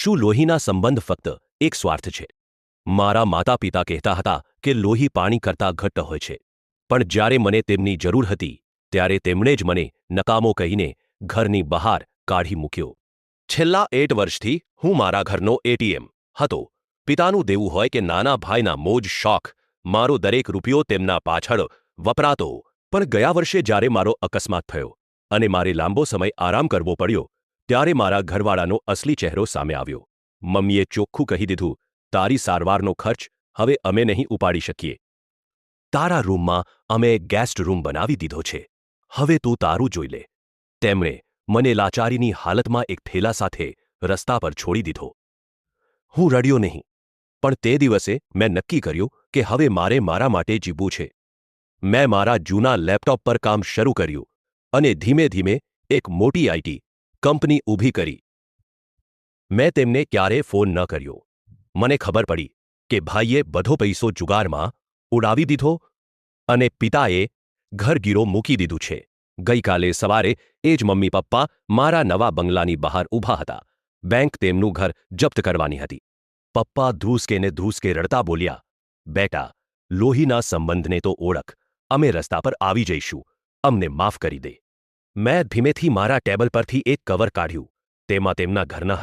શું લોહીના સંબંધ ફક્ત એક સ્વાર્થ છે? મારા માતા પિતા કહેતા હતા કે લોહી પાણી કરતાં ઘટ્ટ હોય છે, પણ જ્યારે મને તેમની જરૂર હતી ત્યારે તેમણે જ મને નકામો કહીને ઘરની બહાર કાઢી મૂક્યો. છેલ્લા 8 વર્ષથી હું મારા ઘરનો એટીએમ હતો. પિતાનું દેવું હોય કે નાના ભાઈના મોજ શોખ, મારો દરેક રૂપિયો તેમના પાછળ વપરાતો. પણ ગયા વર્ષે જ્યારે મારો અકસ્માત થયો અને મારે લાંબો સમય આરામ કરવો પડ્યો, ત્યારે મારા ઘરવાળાનો અસલી ચહેરો સામે આવ્યો. મમ્મીએ ચોખ્ખું કહી દીધું, તારી સારવારનો ખર્ચ હવે અમે નહીં ઉપાડી શકીએ. તારા રૂમમાં અમે એક ગેસ્ટ રૂમ બનાવી દીધો છે. હવે તું તારું જોઈ લે. તેમણે મને લાચારીની હાલતમાં એક થેલા સાથે રસ્તા પર છોડી દીધો. હું રડ્યો નહીં, પણ તે દિવસે મેં નક્કી કર્યું કે હવે મારે મારા માટે જીવવું છે. મેં મારા જૂના લેપટોપ પર કામ શરૂ કર્યું અને ધીમે ધીમે એક મોટી આઈટી કંપની ઊભી કરી. મેં તેમને ક્યારેય ફોન ન કર્યો. મને ખબર પડી કે ભાઈએ બધો પૈસો જુગારમાં ઉડાવી દીધો અને પિતાએ ઘર ગીરો મૂકી દીધું છે. ગઈકાલે સવારે એ જ મમ્મી પપ્પા મારા નવા બંગલાની બહાર ઊભા હતા. બેંક તેમનું ઘર જપ્ત કરવાની હતી. પપ્પા ધ્રુસકે રડતા બોલ્યા, બેટા, લોહીના સંબંધને તો ઓળખ. અમે રસ્તા પર આવી જઈશું. અમને માફ કરી દે. મેં ધીમેથી મારા ટેબલ પરથી એક કવર કાઢ્યું. તેમાં તેમના ઘરના